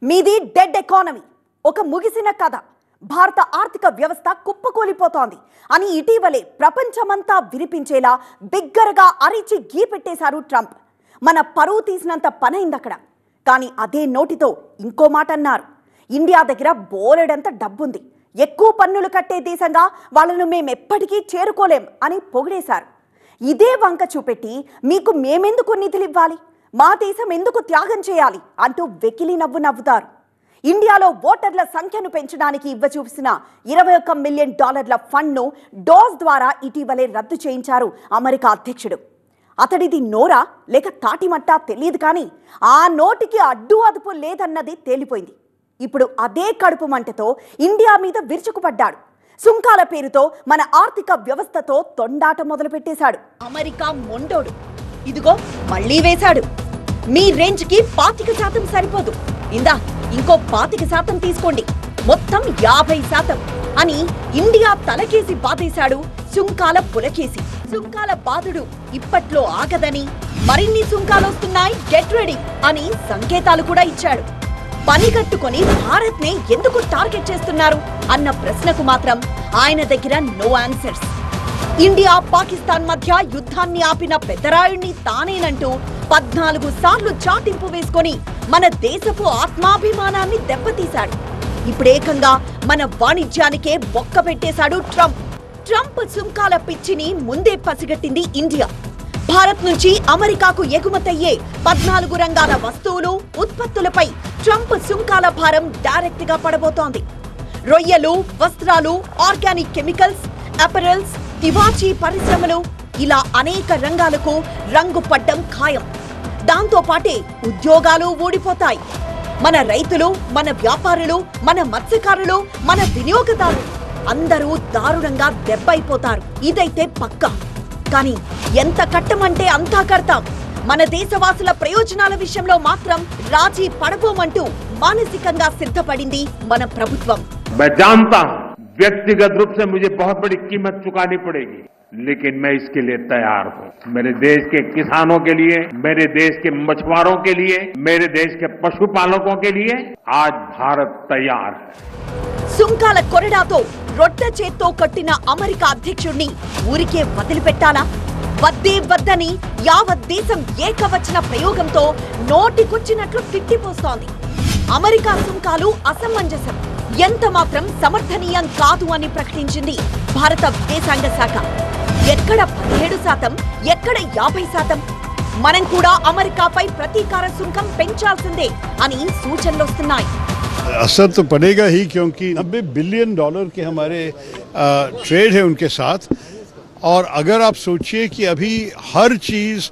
మీది dead economy, ఒక ముగిసిన కథ, భారత ఆర్థిక వ్యవస్థ కుప్పకూలిపోతోంది అని ఇటీవలే ప్రపంచమంతా వినిపించేలా బిగ్గరగా అరిచి గీపెట్టేశారు ట్రంప్. మన పరువు తీసినంత పనైందక్కడ. కానీ అదే నోటితో ఇంకో మాట అన్నారు. ఇండియా దగ్గర బోలెడంత డబ్బుంది, ఎక్కువ పన్నులు కట్టే దేశంగా వాళ్ళను మేమెప్పటికీ చేరుకోలేం అని పొగిడేశారు. ఇదే వంక చూపెట్టి మీకు మేమెందుకు నిధులు ఇవ్వాలి, మా దేశం ఎందుకు త్యాగం చేయాలి అంటూ వెకిలి నవ్వు నవ్వుతారు. ఇండియాలో ఓటర్ల సంఖ్యను పెంచడానికి ఇవ్వచూసిన $21 మిలియన్ ఫండ్ను డోస్ ద్వారా ఇటీవలే రద్దు చేయించారు అమెరికా అధ్యక్షుడు. అతడిది నోరా లేక తాటిమట్టా తెలియదు, కానీ ఆ నోటికి అడ్డు అదుపు లేదన్నది తేలిపోయింది. ఇప్పుడు అదే కడుపు మంటతో ఇండియా మీద విరుచుకుపడ్డాడు. సుంకాల పేరుతో మన ఆర్థిక వ్యవస్థతో తొండాట మొదలుపెట్టేశాడు. అమెరికా మొండోడు ఇదిగో మళ్లీ వేశాడు. మీ రేంజ్కి 25% సరిపోదు, ఇందా ఇంకో 25% తీసుకోండి, మొత్తం 50% అని ఇండియా తలకేసి బాధేశాడు. సుంకాల పులకేసి సుంకాల బాధుడు ఇప్పట్లో ఆగదని, మరిన్ని సుంకాలొస్తున్నాయి, గెట్ రెడీ అని సంకేతాలు కూడా ఇచ్చాడు. పని కట్టుకొని భారత్ నే ఎందుకు టార్గెట్ చేస్తున్నారు అన్న ప్రశ్నకు మాత్రం ఆయన దగ్గర నో ఆన్సర్స్. ఇండియా పాకిస్తాన్ మధ్య యుద్ధాన్ని ఆపిన పెద్దరాయుణ్ణి తానేనంటూ 14 సార్లు చాటింపు వేసుకొని మన దేశపు ఆత్మాభిమానాన్ని దెబ్బతీశాడు. ఇప్పుడేకంగా మన వాణిజ్యానికే బొక్క పెట్టేశాడు ట్రంప్. ట్రంప్ సుంకాల పిచ్చిని ముందే పసిగట్టింది ఇండియా. భారత్ నుంచి అమెరికాకు ఎగుమతయ్యే 14 రంగాల వస్తువులు, ఉత్పత్తులపై ట్రంప్ సుంకాల భారం డైరెక్ట్ గా పడబోతోంది. రొయ్యలు, వస్త్రాలు, ఆర్గానిక్ కెమికల్స్, అపెరల్స్, తివాచీ పరిశ్రమలు, ఇలా అనేక రంగాలకు రంగు పడ్డం ఖాయం. దాంతో పాటే ఉద్యోగాలు ఊడిపోతాయి. మన రైతులు, మన వ్యాపారులు, మన మత్స్యకారులు, మన వినియోగదారులు అందరూ దారుణంగా దెబ్బైపోతారు. ఇదైతే పక్కా. కానీ ఎంత కట్టమంటే అంతా కడతాం. మన దేశవాసుల ప్రయోజనాల విషయంలో మాత్రం రాజీ పడబోమంటూ మానసికంగా సిద్ధపడింది మన ప్రభుత్వం. मैं जानता हूं व्यक्तिगत रूप से मुझे बहुत बड़ी कीमत चुकानी पड़ेगी, लेकिन मैं इसके लिए तैयार हूं. मेरे देश के किसानों के लिए, मेरे देश के मछुआरों के लिए, मेरे देश के पशुपालकों के लिए आज भारत तैयार है. సుంకాల కొరడాతో రొట్టె చేత్తో కట్టిన అమెరికా అధ్యక్షుడిని ఊరికే వదిలిపెట్టాలా? వద్దే వద్దని యావత్ దేశం ఏకవచన ప్రయోగంతో నోటికొచ్చినట్లు తిట్టిపోస్తోంది. అమెరికా సుంకాలు అసమంజసం, ఎంత మాత్రం సమర్థనీయం కాదు అని ప్రకటించింది భారత విదేశాంగ శాఖ. ఎక్కడ 17%, ఎక్కడ 50%? మనం కూడా అమెరికాపై ప్రతీకార సుంకం పెంచాల్సిందే అని సూచనలొస్తున్నాయి. असर तो पड़ेगा ही, क्योंकि $90 बिलियन के हमारे ट्रेड है उनके साथ. और अगर आप सोचिए कि अभी हर चीज़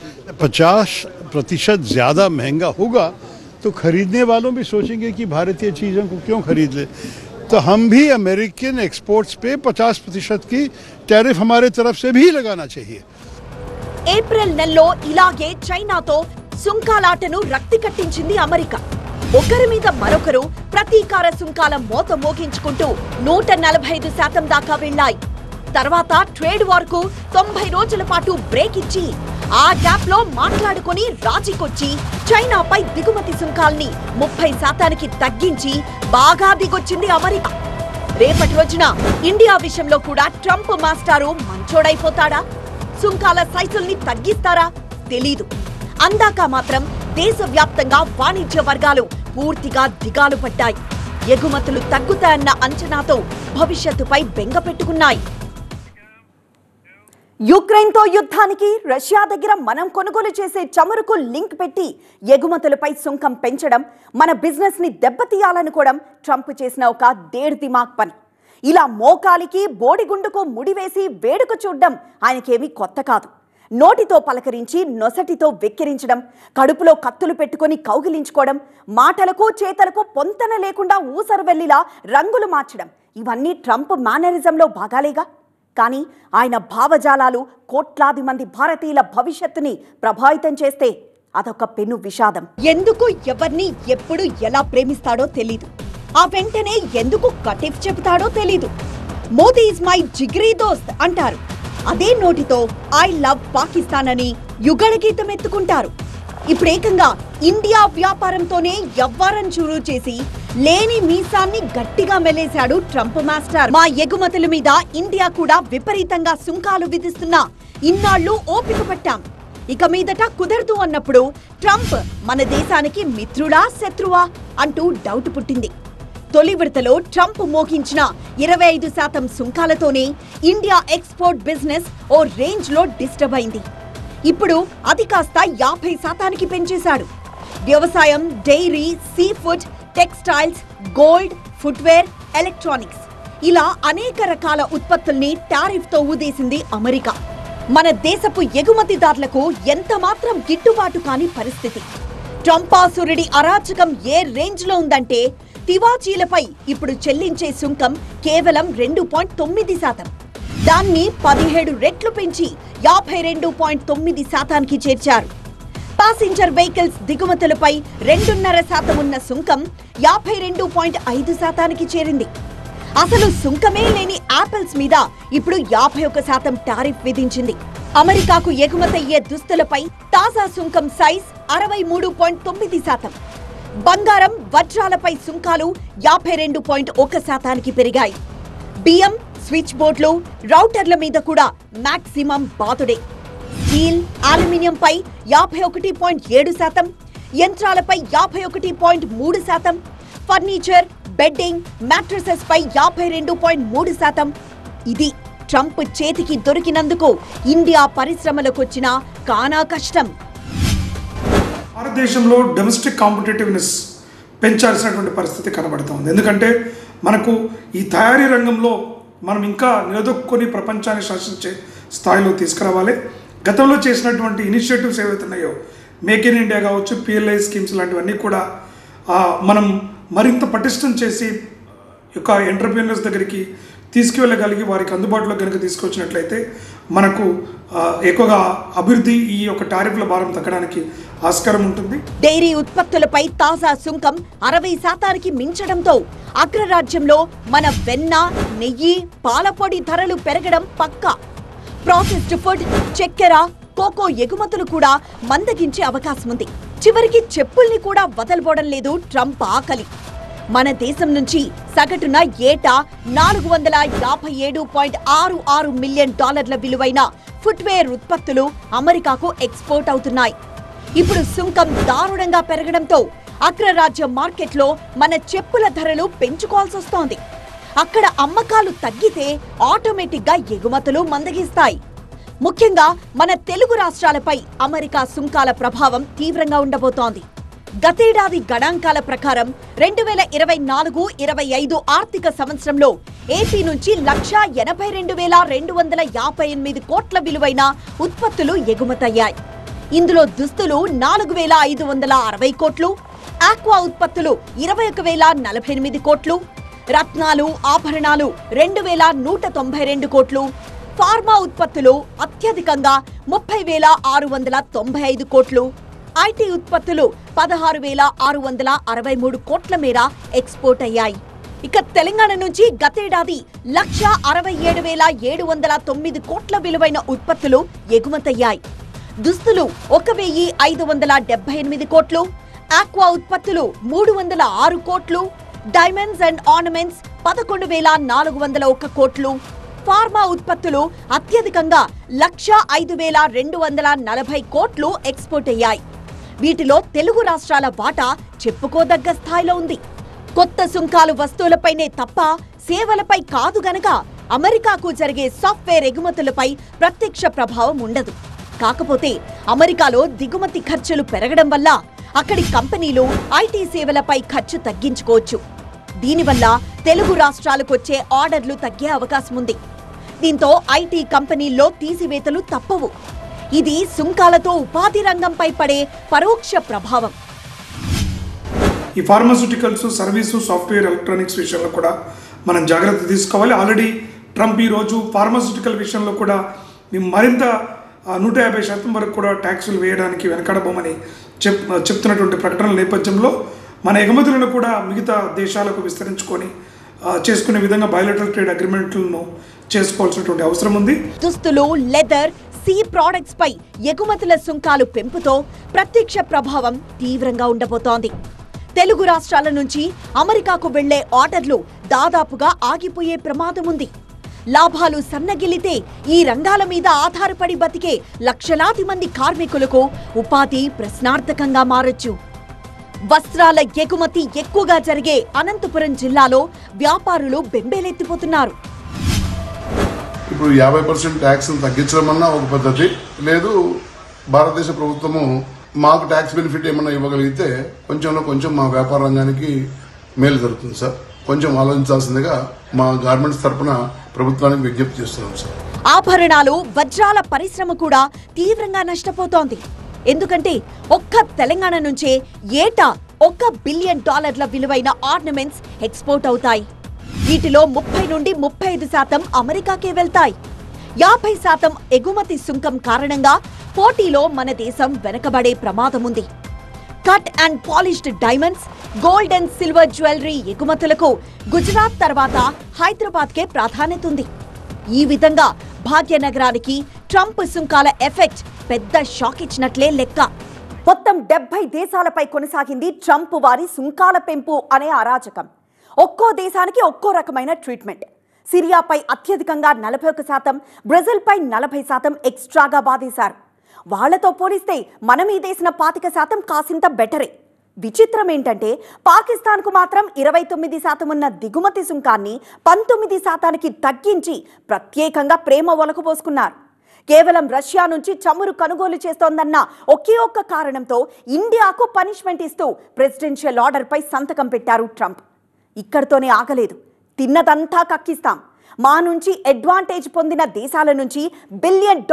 50% ज़्यादा महंगा होगा, तो खरीदने वालों भी सोचेंगे कि भारतीय चीज़ों को क्यों खरीद ले. तो हम भी अमेरिकन एक्सपोर्ट्स पे 50% की टैरिफ हमारे तरफ से भी लगाना चाहिए. ఏప్రిల్ నెలలో ఇలాగే చైనాతో సుంకాలాటను రక్తి కట్టించింది అమెరికా. ఒకరి మీద మరొకరు ప్రతీకార సుంకాల మోత మోగించుకుంటూ 145% దాకా వెళ్లాయి. తర్వాత ట్రేడ్ వార్ కు 90 రోజుల పాటు బ్రేక్ ఇచ్చి ఆ గ్యాప్ లో మాట్లాడుకుని రాజీకొచ్చి చైనాపై దిగుమతి సుంకాల్ని 30% తగ్గించి బాగా దిగొచ్చింది అమెరికా. రేపటి రోజున ఇండియా విషయంలో కూడా ట్రంప్ మాస్టారు మంచోడైపోతాడా? సుంకాల సైజుల్ని తగ్గిస్తారా? తెలీదు. అందాక మాత్రం దేశవ్యాప్తంగా వాణిజ్య వర్గాలు పూర్తిగా దిగాలు పడ్డాయి. ఎగుమతులు తగ్గుతాయన్న అంచనాతో భవిష్యత్తుపై బెంగ పెట్టుకున్నాయి. యుక్రెయిన్తో యుద్ధానికి రష్యా దగ్గర మనం కొనుగోలు చేసే చమురుకు లింక్ పెట్టి ఎగుమతులపై సుంకం పెంచడం, మన బిజినెస్ ని దెబ్బతీయాలనుకోవడం ట్రంప్ చేసిన ఒక డేర్ దిమాగ్ పని. ఇలా మోకాలికి బోడిగుండుకు ముడివేసి వేడుక చూడడం ఆయనకేమీ కొత్త కాదు. నోటితో పలకరించి నొసటితో వెక్కిరించడం, కడుపులో కత్తులు పెట్టుకొని కౌగిలించుకోవడం, మాటలకు చేతలకు పొంతన లేకుండా ఊసరవెల్లిలా రంగులు మార్చడం, ఇవన్నీ ట్రంప్ మేనరిజంలో భాగాలేగా. కానీ ఆయన భావజాలాలు కోట్లాది మంది భారతీయుల భవిష్యత్తుని ప్రభావితం చేస్తే అదొక పెను విషాదం. ఎందుకు ఎవరిని ఎప్పుడు ఎలా ప్రేమిస్తాడో తెలీదు, ఆ వెంటనే ఎందుకు కటిఫ్ చెబుతాడో తెలీదు. మోదీ ఇస్ మై జిగ్రీ దోస్త్ అంటారు, అదే నోటితో ఐ లవ్ పాకిస్తాన్ అని యుగళ గీతం ఎత్తుకుంటారు. ఇప్పుడు ఏకంగా ఇండియా వ్యాపారంతోనే యవ్వారం చురూ చేసి లేని మీసాన్ని గట్టిగా మెలేశాడు ట్రంప్ మాస్టర్. మా ఎగుమతుల మీద ఇండియా కూడా విపరీతంగా సుంకాలు విధిస్తున్నా ఇన్నాళ్లు ఓపిక పట్టాం, ఇక మీదట కుదరదు అన్నప్పుడు ట్రంప్ మన దేశానికి మిత్రుడా శత్రువా అంటూ డౌట్ పుట్టింది. తొలి విడతలో ట్రంప్ మోగించిన 25% సుంకాలతోనే ఇండియా ఎక్స్పోర్ట్ బిజినెస్ ఓ రేంజ్ లో డిస్టర్బ్ అయింది. ఇప్పుడు అది కాస్త 50% పెంచేశాడు. వ్యవసాయం, dairy, seafood, textiles, gold, footwear, electronics ఇలా అనేక రకాల ఉత్పత్తుల్ని టారిఫ్తో ఊదేసింది అమెరికా. మన దేశపు ఎగుమతిదారులకు ఎంత మాత్రం గిట్టుబాటు కాని పరిస్థితి. ట్రంపాసురుడి అరాచకం ఏ రేంజ్ లో ఉందంటే తివాచీలపై ఇప్పుడు చెల్లించే సుంకం కేవలం 2.9%. దాన్ని 17 రెట్లు పెంచి 52.9% చేర్చారు. ప్యాసింజర్ వెహికల్స్ దిగుమతులపై 2.5% ఉన్న సుంకం 52.5% చేరింది. అసలు సుంకమే లేని యాపిల్స్ మీద ఇప్పుడు 51% టారిఫ్ విధించింది. అమెరికాకు ఎగుమతయ్యే దుస్తులపై తాజా సుంకం సైజ్ 63.9%. బంగారం, వజ్రాలపై సుంకాలు 52.1% పెరిగాయి. బియ్యం, స్విచ్ బోర్డులు, రౌటర్ల మీద కూడా మాక్సిమం బాతుడే. స్టీల్, అల్యూమినియంపై 51.7%, యంత్రాలపై 51.3%, ఫర్నిచర్, బెడ్డింగ్, మ్యాట్రసెస్ పై 52.3%. ఇది ట్రంప్ చేతికి దొరికినందుకు ఇండియా పరిశ్రమలకొచ్చిన కానా కష్టం. భారతదేశంలో డొమెస్టిక్ కాంపిటేటివ్నెస్ పెంచాల్సినటువంటి పరిస్థితి కనబడుతోంది. ఎందుకంటే మనకు ఈ తయారీ రంగంలో మనం ఇంకా నిలదొక్కుని ప్రపంచాన్ని శాసించే స్థాయిలో తీసుకురావాలి. గతంలో చేసినటువంటి ఇనిషియేటివ్స్ ఏవైతున్నాయో మేక్ ఇన్ ఇండియా కావచ్చు, పిఎల్ఐ స్కీమ్స్ లాంటివన్నీ కూడా మనం మరింత పటిష్టం చేసి యొక్క ఎంటర్‌ప్రెన్యూర్స్ దగ్గరికి తీసుకువెళ్ళగలిగి వారికి అందుబాటులో కనుక తీసుకొచ్చినట్లయితే మనకు ఎక్కువగా అభివృద్ధి ఈ యొక్క టారిఫ్ల భారం తగ్గడానికి ఆస్కారం ఉంటుంది. డైరీ ఉత్పత్తులపై తాజా సుంకం 60% మించడంతో అగ్రరాజ్యంలో మన వెన్న, నెయ్యి, పాలపొడి ధరలు పెరగడం పక్కా. ప్రాసెస్డ్ ఫుడ్, చక్కెర, కోకో ఎగుమతులు కూడా మందగించే అవకాశం ఉంది. చివరికి చెప్పుల్ని కూడా వదలబోవడం లేదు ట్రంప్ ఆకలి. మన దేశం నుంచి సగటున ఏటా $457.66 మిలియన్ విలువైన ఫుట్వేర్ ఉత్పత్తులు అమెరికాకు ఎక్స్పోర్ట్ అవుతున్నాయి. ఇప్పుడు సుంకం దారుణంగా పెరగడంతో అగ్రరాజ్య మార్కెట్లో మన చెప్పుల ధరలు పెంచుకోవాల్సి వస్తోంది. అక్కడ అమ్మకాలు తగ్గితే ఆటోమేటిక్గా ఎగుమతులు మందగిస్తాయి. ముఖ్యంగా మన తెలుగు రాష్ట్రాలపై అమెరికా సుంకాల ప్రభావం తీవ్రంగా ఉండబోతోంది. గతేడాది గణాంకాల ప్రకారం 2024-25 ఆర్థిక సంవత్సరంలో ఏపీ నుంచి 1,82,258 కోట్ల విలువైన ఉత్పత్తులు ఎగుమతయ్యాయి. ఇందులో దుస్తులు 4,560 కోట్లు, ఆక్వా ఉత్పత్తులు 21,048 కోట్లు, రత్నాలు, ఆభరణాలు 2,192 కోట్లు, ఫార్మా ఉత్పత్తులు అత్యధికంగా 30,695 కోట్లు, ఐటీ ఉత్పత్తులు 16,663 కోట్ల మేర ఎక్స్పోర్ట్ అయ్యాయి. ఇక తెలంగాణ నుంచి గతేడాది 1,67,709 కోట్ల విలువైన ఉత్పత్తులు ఎగుమతయ్యాయి. దుస్తులు 1,578 కోట్లు, ఆక్వా ఉత్పత్తులు 306 కోట్లు, డైమండ్స్ అండ్ ఆర్నమెంట్స్ 11,401 కోట్లు, ఫార్మా ఉత్పత్తులు అత్యధికంగా 1,05,240 కోట్లు ఎక్స్పోర్ట్ అయ్యాయి. వీటిలో తెలుగు రాష్ట్రాల వాటా చెప్పుకోదగ్గ స్థాయిలో ఉంది. కొత్త సుంకాలు వస్తువులపైనే తప్ప సేవలపై కాదు గనక అమెరికాకు జరిగే సాఫ్ట్వేర్ ఎగుమతులపై ప్రత్యక్ష ప్రభావం ఉండదు. కాకపోతే అమెరికాలో దిగుమతి ఖర్చులు పెరగడం వల్ల అక్కడి కంపెనీలు ఐటీ సేవలపై ఖర్చు తగ్గించుకోవచ్చు. దీనివల్ల తెలుగు రాష్ట్రాలకొచ్చే ఆర్డర్లు తగ్గే అవకాశం ఉంది. దీంతో ఐటీ కంపెనీల్లో తీసివేతలు తప్పవు. ఇది సుంకాలతో ఉపాధి రంగంపై పడే పరోక్ష ప్రభావం. ఈ ఫార్మాస్యూటికల్స్, సర్వీసు, సాఫ్ట్వేర్, ఎలక్ట్రానిక్స్ విషయంలో కూడా మనం జాగ్రత్త తీసుకోవాలి. ఆల్రెడీ ట్రంప్ ఈరోజు ఫార్మాస్యూటికల్ విషయంలో కూడా మేము మరింత 150% వరకు కూడా ట్యాక్సులు వేయడానికి వెనకాడబోమని చెప్తున్నటువంటి ప్రకటనల నేపథ్యంలో మన ఎగుమతులను కూడా మిగతా దేశాలకు విస్తరించుకొని చేసుకునే విధంగా బయోలెటరల్ ట్రేడ్ అగ్రిమెంట్లను చేసుకోవాల్సినటువంటి అవసరం ఉంది. దుస్తులు, లెదర్, సీ ప్రొడక్ట్స్ పై ఎగుమతుల సుంకాలు పెంపుతో ప్రత్యక్ష ప్రభావం తీవ్రంగా ఉండబోతోంది. తెలుగు రాష్ట్రాల నుంచి అమెరికాకు వెళ్లే ఆర్డర్లు దాదాపుగా ఆగిపోయే ప్రమాదం ఉంది. లాభాలు సన్నగిల్లితే ఈ రంగాల మీద ఆధారపడి బతికే లక్షలాది మంది కార్మికులకు ఉపాధి ప్రశ్నార్థకంగా మారొచ్చు. వస్త్రాల ఎగుమతి ఎక్కువగా జరిగే అనంతపురం జిల్లాలో వ్యాపారులు బెంబేలెత్తిపోతున్నారు. ఇప్పుడు 50% ట్యాక్స్ తగ్గించడం అన్నా ఒక పద్ధతి, లేదు భారతదేశ ప్రభుత్వము మాకు ట్యాక్స్ బెనిఫిట్ ఏమన్నా ఇవ్వగలిగితే కొంచెం మా వ్యాపార రంగానికి మేలు జరుగుతుంది సార్. కొంచెం ఆలోచించాల్సిందిగా మా గార్మెంట్స్ తరఫున ప్రభుత్వానికి విజ్ఞప్తి చేస్తున్నాం సార్. ఆభరణాలు, వజ్రాల పరిశ్రమ కూడా తీవ్రంగా నష్టపోతోంది. ఎందుకంటే ఒక్క తెలంగాణ నుంచే ఏటా $1 బిలియన్ విలువైన ఆర్నమెంట్స్ ఎక్స్పోర్ట్ అవుతాయి. వీటిలో 30 నుండి 35% అమెరికాకే వెళ్తాయి. 50% ఎగుమతి సుంకం కారణంగా పోటీలో మన దేశం వెనకబడే ప్రమాదం ఉంది. Cut and polished diamonds, gold and silver jewellery ఎగుమతులకు గుజరాత్ తర్వాత హైదరాబాద్కే ప్రాధాన్యత ఉంది. ఈ విధంగా భాగ్యనగరానికి ట్రంప్ సుంకాల ఎఫెక్ట్ పెద్ద షాక్ ఇచ్చినట్లే లెక్క. మొత్తం 70 దేశాలపై కొనసాగింది ట్రంప్ వారి సుంకాల పెంపు అనే అరాచకం. ఒక్కో దేశానికి ఒక్కో రకమైన ట్రీట్మెంట్. సిరియాపై అత్యధికంగా 41%, బ్రెజిల్పై 40% ఎక్స్ట్రాగా బాధేశారు. వాళ్లతో పోలిస్తే మనం ఈ దేశం 25% కాసింత బెటరే. విచిత్రం ఏంటంటే పాకిస్తాన్కు మాత్రం 29% ఉన్న దిగుమతి సుంకాన్ని 19%కి తగ్గించి ప్రత్యేకంగా ప్రేమ ఒలకబోసుకున్నారు. కేవలం రష్యా నుంచి చమురు కొనుగోలు చేస్తోందన్న ఒకే ఒక్క కారణంతో ఇండియాకు పనిష్మెంట్ ఇస్తూ ప్రెసిడెన్షియల్ ఆర్డర్పై సంతకం పెట్టారు ట్రంప్. ఇక్కడితోనే ఆగలేదు. తిన్నదంతా కక్కిస్తాం, మా నుంచి అడ్వాంటేజ్ పొందిన దేశాల నుంచి $1 బిలియన్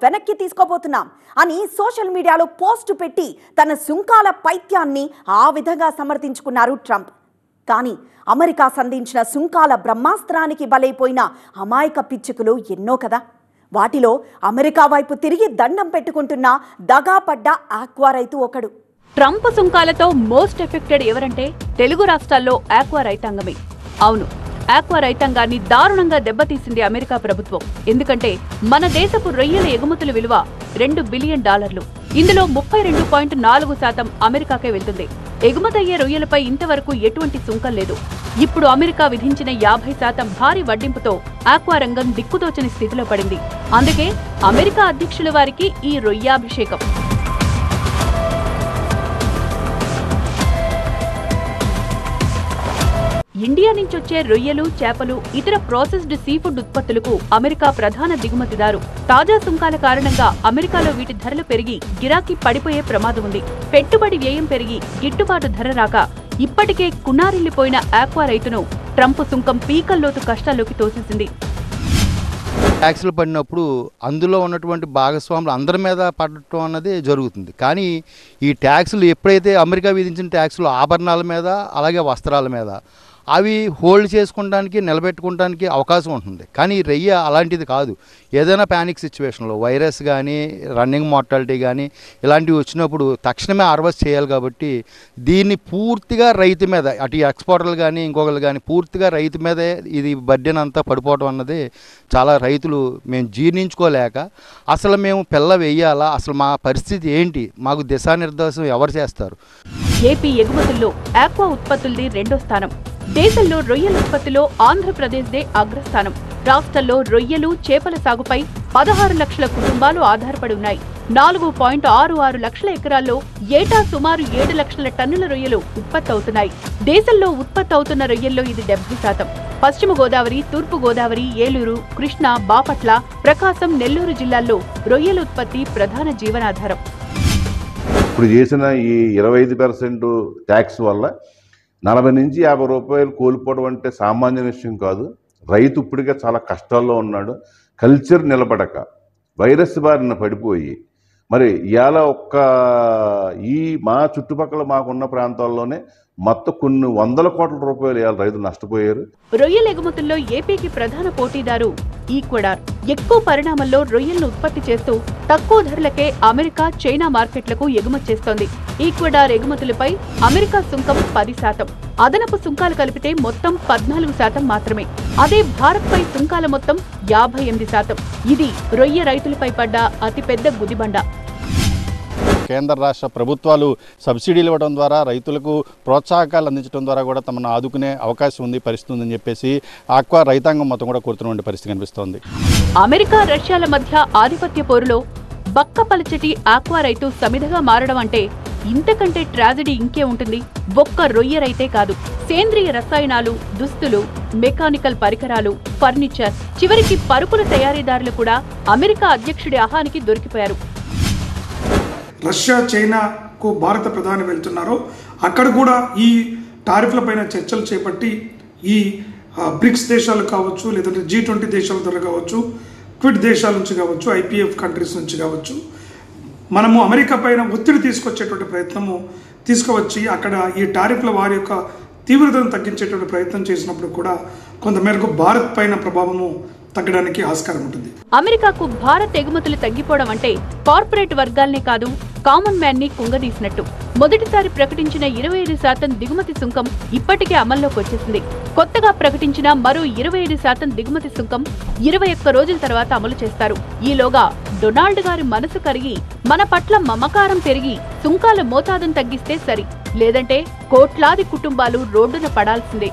వెనక్కి తీసుకోబోతున్నాం అని సోషల్ మీడియాలో పోస్టు పెట్టి తన సుంకాల పైత్యాన్ని ఆ విధంగా సమర్థించుకున్నారు ట్రంప్. కానీ అమెరికా సంధించిన సుంకాల బ్రహ్మాస్త్రానికి బలైపోయిన అమాయక పిచ్చుకలు ఎన్నో కదా. వాటిలో అమెరికా వైపు తిరిగి దండం పెట్టుకుంటున్న దగాపడ్డ ఆక్వా రైతు ఒకడు. ట్రంప్ సుంకాలతో మోస్ట్ ఎఫెక్టెడ్ ఎవరంటే తెలుగు రాష్ట్రాల్లో ఆక్వా రైతాంగమే. అవును, ఆక్వా రైతాంగాన్ని దారుణంగా దెబ్బతీసింది అమెరికా ప్రభుత్వం. ఎందుకంటే మన దేశపు రొయ్యల ఎగుమతుల విలువ $2 బిలియన్. ఇందులో 32.4% అమెరికాకే వెళ్తుంది. ఎగుమతయ్యే రొయ్యలపై ఇంతవరకు ఎటువంటి సుంకం లేదు. ఇప్పుడు అమెరికా విధించిన 50% భారీ వడ్డింపుతో ఆక్వా రంగం దిక్కుతోచని స్థితిలో పడింది. అందుకే అమెరికా అధ్యక్షుల వారికి ఈ రొయ్యాభిషేకం. ఇండియా నుంచొచ్చే రొయ్యలు, చేపలు, ఇతర ప్రాసెస్డ్ సీఫుడ్ ఉత్పత్తులకు అమెరికా ప్రధాన దిగుమతిదారు. తాజా సుంకాల కారణంగా అమెరికాలో వీటి ధరలు పెరిగి గిరాకీ పడిపోయే ప్రమాదం ఉంది. పెట్టుబడి వ్యయం పెరిగి గిట్టుబాటు ధర రాక ఇప్పటికే కునారిల్లిపోయిన ఆక్వా రైతును ట్రంప్ సుంకం పీకల్లోతు కష్టాల్లోకి తోసేసింది. ట్యాక్సులు పడినప్పుడు అందులో ఉన్నటువంటి భాగస్వాములు అందరి మీద పడటం అన్నది జరుగుతుంది. కానీ ఈ ట్యాక్సులు ఎప్పుడైతే అమెరికా విధించిన ట్యాక్సులు ఆభరణాల మీద, అలాగే వస్త్రాల మీద, అవి హోల్డ్ చేసుకోవడానికి, నిలబెట్టుకోవడానికి అవకాశం ఉంటుంది. కానీ ఈ రొయ్య అలాంటిది కాదు. ఏదైనా ప్యానిక్ సిచ్యువేషన్లో వైరస్ కానీ, రన్నింగ్ మార్టాలిటీ కానీ ఇలాంటివి వచ్చినప్పుడు తక్షణమే హార్వెస్ట్ చేయాలి. కాబట్టి దీన్ని పూర్తిగా రైతు మీద, అటు ఎక్స్పోర్టర్లు కానీ ఇంకొకరు కానీ పూర్తిగా రైతు మీదే ఇది బర్డెన్ అంతా పడిపోవడం అన్నది చాలా రైతులు మేము జీర్ణించుకోలేక అసలు మేము పిల్ల వేయాలా, అసలు మా పరిస్థితి ఏంటి, మాకు దిశానిర్దేశం ఎవరు చేస్తారు. ఏపీ ఎగుమతుల్లో ఆక్వా ఉత్పత్తులది 2వ స్థానం. దేశంలో రొయ్యల ఉత్పత్తిలో ఆంధ్రప్రదేశ్దే అగ్రస్థానం. రాష్ట్రంలో రొయ్యలు, చేపల సాగుపై 16 లక్షల కుటుంబాలు ఆధారపడి ఉన్నాయి. 4.66 లక్షల ఎకరాల్లో ఏటా సుమారు 7 లక్షల టన్నుల రొయ్యలు ఉత్పత్తి అవుతున్నాయి. దేశంలో ఉత్పత్తి అవుతున్న రొయ్యల్లో ఇది 70%. పశ్చిమ గోదావరి, తూర్పు గోదావరి, ఏలూరు, కృష్ణా, బాపట్ల, ప్రకాశం, నెల్లూరు జిల్లాల్లో రొయ్యల ఉత్పత్తి ప్రధాన జీవనాధారం. ఇప్పుడు చేసిన ఈ 25% ట్యాక్స్ వల్ల 40 నుంచి 50 రూపాయలు కోల్పోవడం అంటే సామాన్య విషయం కాదు. రైతు ఇప్పటికే చాలా కష్టాల్లో ఉన్నాడు. కల్చర్ నిలబడక వైరస్ బారిన పడిపోయి మరి ఇవాళ మా చుట్టుపక్కల మాకున్న ప్రాంతాల్లోనే మొత్తం కొన్ని 100 కోట్ల రూపాయలు ఇవాళ రైతులు నష్టపోయారు. రొయ్యల ఎగుమతుల్లో ఏపీకి ప్రధాన పోటీదారు ఈక్వెడార్. ఎక్కువ పరిణామంలో రొయ్యలను ఉత్పత్తి చేస్తూ తక్కువ ధరలకే అమెరికా, చైనా మార్కెట్లకు ఎగుమతి చేస్తోంది. ఈక్వెడార్ ఎగుమతులపై అమెరికా సుంకం 10%, అదనపు సుంకాలు కలిపితే మొత్తం 14% మాత్రమే. అదే భారత్పై సుంకాల మొత్తం 58%. ఇది రొయ్య రైతులపై పడ్డ అతిపెద్ద గుదిబండ. కేంద్ర రాష్ట్ర ప్రభుత్వాలు సబ్సిడీలు ఇవ్వడం ద్వారా రైతులకు ప్రోత్సాహకాలు అందించడం ద్వారా కూడా తమను ఆదుకునే అవకాశం ఉంది, పరిస్థితి ఉందని చెప్పేసి ఆక్వా రైతాంగం మొత్తం కూడా కోరుతున్న పరిస్థితి కనిపిస్తోంది. అమెరికా, రష్యాల మధ్య ఆధిపత్య పోరులో బక్కపలచటి ఆక్వా రైతు సమిధగా మారడం అంటే ఇంతకంటే ట్రాజడీ ఇంకే ఉంటుంది. ఒక్క రొయ్య రైతే కాదు, సేంద్రియ రసాయనాలు, దుస్తులు, మెకానికల్ పరికరాలు, ఫర్నిచర్, చివరికి పరుపుల తయారీదారులు కూడా అమెరికా అధ్యక్షుడి ఆహానికి దొరికిపోయారు. రష్యా, చైనాకు భారత ప్రధాని వెళ్తున్నారో అక్కడ కూడా ఈ టారిఫ్ల పైన చర్చలు చేపట్టి ఈ బ్రిక్స్ దేశాలు కావచ్చు, లేదంటే G20 దేశాల ద్వారా కావచ్చు, క్విడ్ దేశాల నుంచి కావచ్చు, IPF కంట్రీస్ నుంచి కావచ్చు, మనము అమెరికా పైన ఒత్తిడి తీసుకొచ్చేటువంటి ప్రయత్నము తీసుకువచ్చి అక్కడ ఈ టారిఫ్ల వారి యొక్క తీవ్రతను తగ్గించేటువంటి ప్రయత్నం చేసినప్పుడు కూడా కొంతమేరకు భారత్ పైన ప్రభావము తగ్గడానికి ఆస్కారం ఉంటుంది. అమెరికాకు భారత్ ఎగుమతులు తగ్గిపోవడం అంటే కార్పొరేట్ వర్గాల్నే కాదు, కామన్ మ్యాన్ ని కుంగదీసినట్టు. మొదటిసారి ప్రకటించిన 25% దిగుమతి సుంకం ఇప్పటికే అమల్లోకి వచ్చేసింది. కొత్తగా ప్రకటించిన మరో 25% దిగుమతి సుంకం 21 రోజుల తర్వాత అమలు చేస్తారు. ఈలోగా డొనాల్డ్ గారి మనసు కరిగి మన పట్ల మమకారం పెరిగి సుంకాల మోతాదును తగ్గిస్తే సరి, లేదంటే కోట్లాది కుటుంబాలు రోడ్డున పడాల్సిందే.